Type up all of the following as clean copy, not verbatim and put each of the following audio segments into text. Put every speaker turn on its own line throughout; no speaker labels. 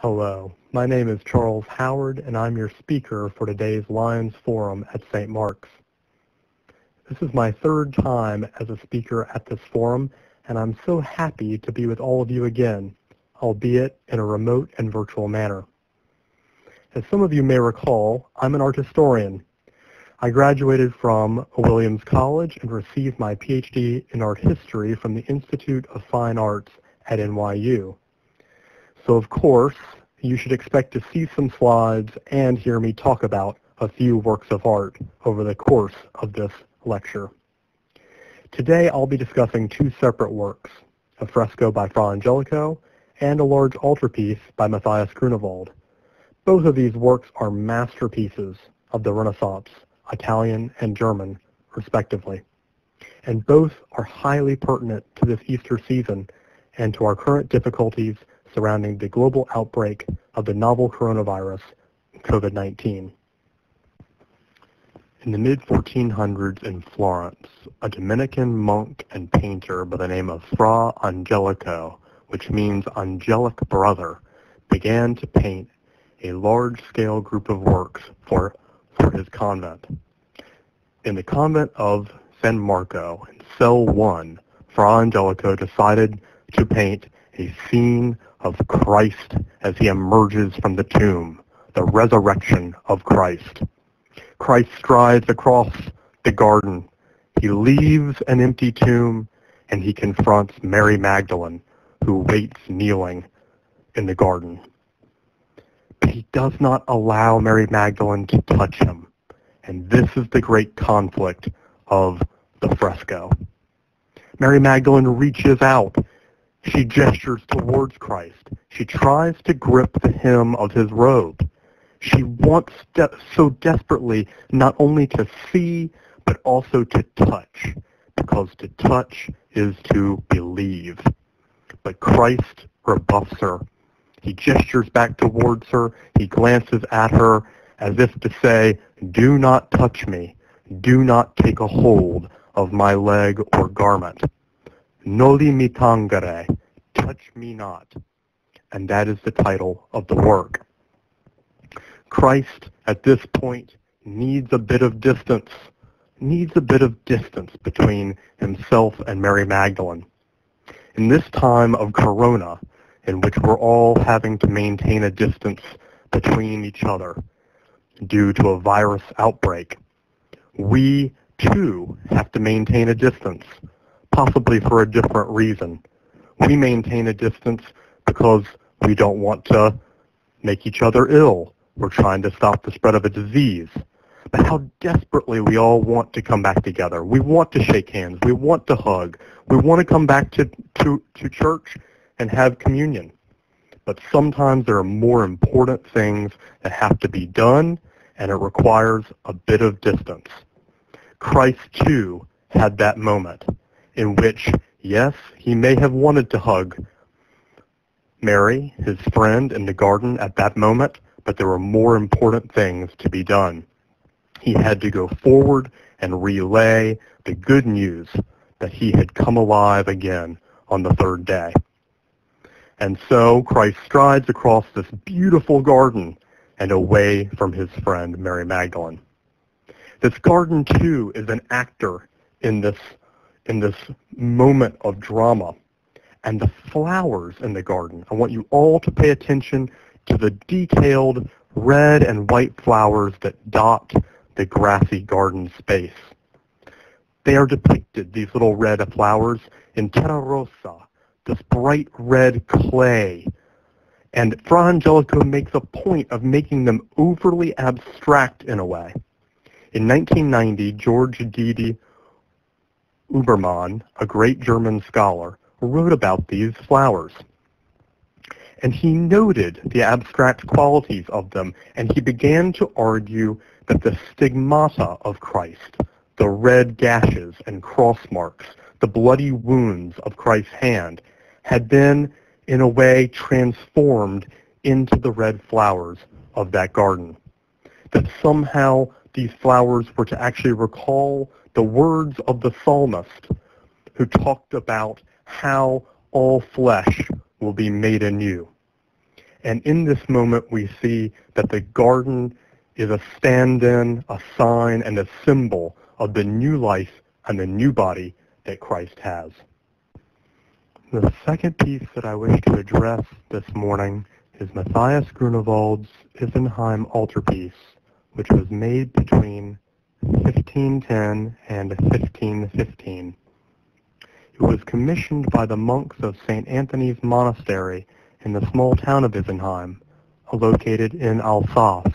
Hello, my name is Charles Howard, and I'm your speaker for today's Lions Forum at St. Mark's. This is my third time as a speaker at this forum, and I'm so happy to be with all of you again, albeit in a remote and virtual manner. As some of you may recall, I'm an art historian. I graduated from Williams College and received my PhD in art history from the Institute of Fine Arts at NYU. So of course, you should expect to see some slides and hear me talk about a few works of art over the course of this lecture. Today I'll be discussing two separate works, a fresco by Fra Angelico and a large altarpiece by Matthias Grunewald. Both of these works are masterpieces of the Renaissance, Italian and German, respectively, and both are highly pertinent to this Easter season and to our current difficulties surrounding the global outbreak of the novel coronavirus, COVID-19. In the mid-1400s in Florence, a Dominican monk and painter by the name of Fra Angelico, which means angelic brother, began to paint a large-scale group of works for his convent. In the convent of San Marco, in Cell 1, Fra Angelico decided to paint a scene of Christ as he emerges from the tomb, the resurrection of Christ. Christ strides across the garden. He leaves an empty tomb, and he confronts Mary Magdalene, who waits kneeling in the garden. But he does not allow Mary Magdalene to touch him, and this is the great conflict of the fresco. Mary Magdalene reaches out. She gestures towards Christ. She tries to grip the hem of his robe. She wants so desperately not only to see, but also to touch, because to touch is to believe. But Christ rebuffs her. He gestures back towards her. He glances at her as if to say, "Do not touch me. Do not take a hold of my leg or garment. Noli me tangere, touch me not." And that is the title of the work. Christ, at this point, needs a bit of distance between himself and Mary Magdalene. In this time of corona, in which we're all having to maintain a distance between each other due to a virus outbreak, we, too, have to maintain a distance, possibly for a different reason. We maintain a distance because we don't want to make each other ill. We're trying to stop the spread of a disease. But how desperately we all want to come back together. We want to shake hands. We want to hug. We want to come back to church and have communion. But sometimes there are more important things that have to be done, and it requires a bit of distance. Christ, too, had that moment in which, yes, he may have wanted to hug Mary, his friend, in the garden at that moment, but there were more important things to be done. He had to go forward and relay the good news that he had come alive again on the third day. And so Christ strides across this beautiful garden and away from his friend Mary Magdalene. This garden, too, is an actor in this moment of drama. And the flowers in the garden, I want you all to pay attention to the detailed red and white flowers that dot the grassy garden space. They are depicted, these little red flowers, in terra rossa, this bright red clay. And Fra Angelico makes a point of making them overly abstract in a way. In 1990, George Didi Ubermann, a great German scholar, wrote about these flowers. And he noted the abstract qualities of them, and he began to argue that the stigmata of Christ, the red gashes and cross marks, the bloody wounds of Christ's hand, had been, in a way, transformed into the red flowers of that garden. That somehow these flowers were to actually recall the words of the psalmist who talked about how all flesh will be made anew. And in this moment, we see that the garden is a stand-in, a sign, and a symbol of the new life and the new body that Christ has. The second piece that I wish to address this morning is Matthias Grunewald's Isenheim altarpiece, which was made between 1510 and 1515. It was commissioned by the monks of St. Anthony's Monastery in the small town of Isenheim, located in Alsace,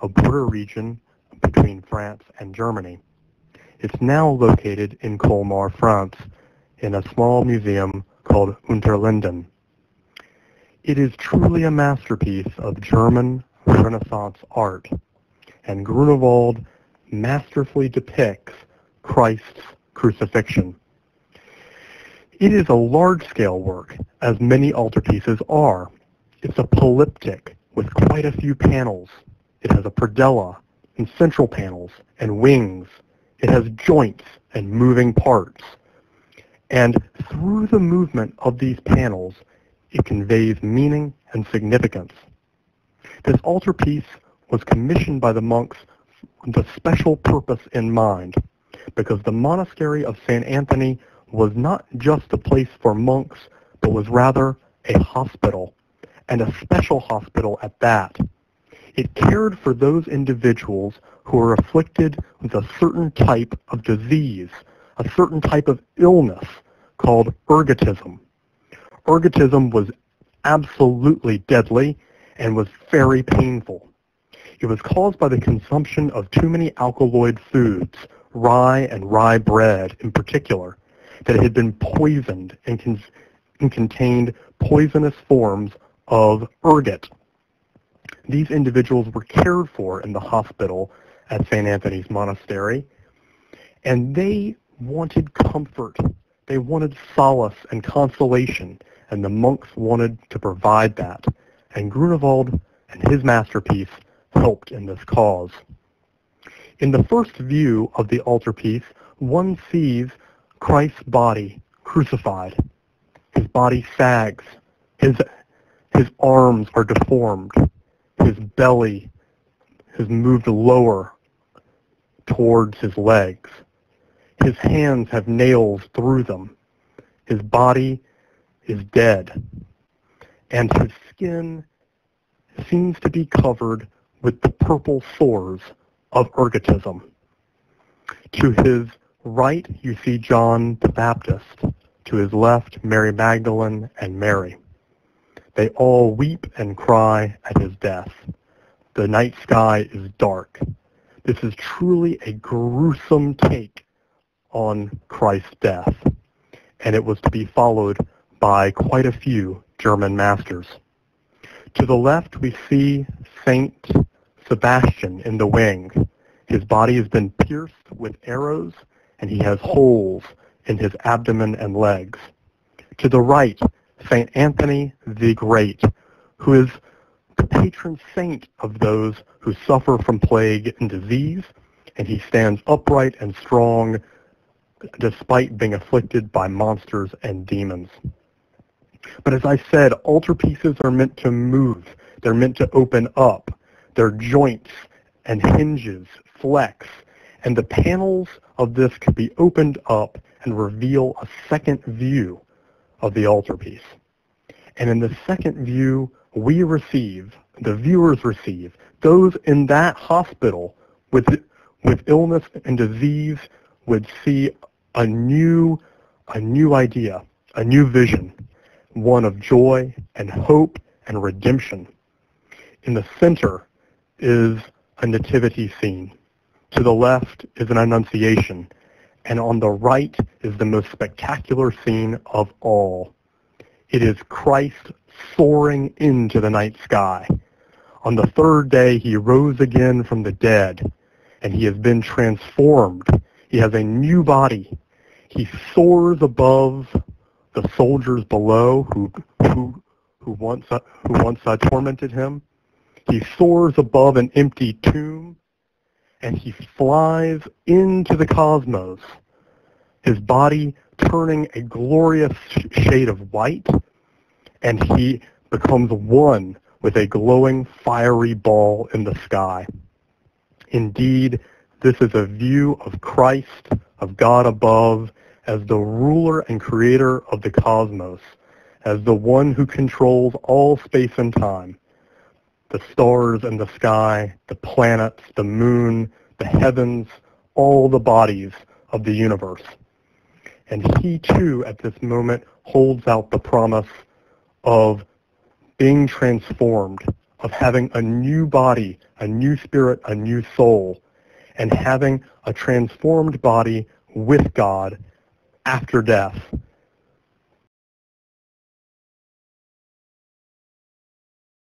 a border region between France and Germany. It's now located in Colmar, France, in a small museum called Unterlinden. It is truly a masterpiece of German Renaissance art, and Grunewald masterfully depicts Christ's crucifixion. It is a large-scale work, as many altarpieces are. It's a polyptych with quite a few panels. It has a predella and central panels and wings. It has joints and moving parts. And through the movement of these panels, it conveys meaning and significance. This altarpiece was commissioned by the monks with a special purpose in mind, because the monastery of St. Anthony was not just a place for monks, but was rather a hospital, and a special hospital at that. It cared for those individuals who were afflicted with a certain type of disease, a certain type of illness called ergotism. Ergotism was absolutely deadly and was very painful. It was caused by the consumption of too many alkaloid foods, rye and rye bread in particular, that had been poisoned and contained poisonous forms of ergot. These individuals were cared for in the hospital at St. Anthony's Monastery, and they wanted comfort. They wanted solace and consolation, and the monks wanted to provide that. And Grunewald and his masterpiece helped in this cause. In the first view of the altarpiece, one sees Christ's body crucified. His body sags. His arms are deformed. His belly has moved lower towards his legs. His hands have nails through them. His body is dead. And his skin seems to be covered with the purple sores of ergotism. To his right, you see John the Baptist. To his left, Mary Magdalene and Mary. They all weep and cry at his death. The night sky is dark. This is truly a gruesome take on Christ's death, and it was to be followed by quite a few German masters. To the left, we see Saint Sebastian in the wing. His body has been pierced with arrows, and he has holes in his abdomen and legs. To the right, St. Anthony the Great, who is the patron saint of those who suffer from plague and disease, and he stands upright and strong despite being afflicted by monsters and demons. But as I said, altarpieces are meant to move. They're meant to open up. Their joints and hinges flex, and the panels of this could be opened up and reveal a second view of the altarpiece. And in the second view, we receive, the viewers receive, those in that hospital with illness and disease would see a new idea, a new vision, one of joy and hope and redemption. In the center is a nativity scene. To the left is an Annunciation, and on the right is the most spectacular scene of all. It is Christ soaring into the night sky. On the third day, he rose again from the dead, and he has been transformed. He has a new body. He soars above the soldiers below who once tormented him. He soars above an empty tomb, and he flies into the cosmos, his body turning a glorious shade of white, and he becomes one with a glowing, fiery ball in the sky. Indeed, this is a view of Christ, of God above, as the ruler and creator of the cosmos, as the one who controls all space and time, the stars in the sky, the planets, the moon, the heavens, all the bodies of the universe. And he too, at this moment, holds out the promise of being transformed, of having a new body, a new spirit, a new soul, and having a transformed body with God after death,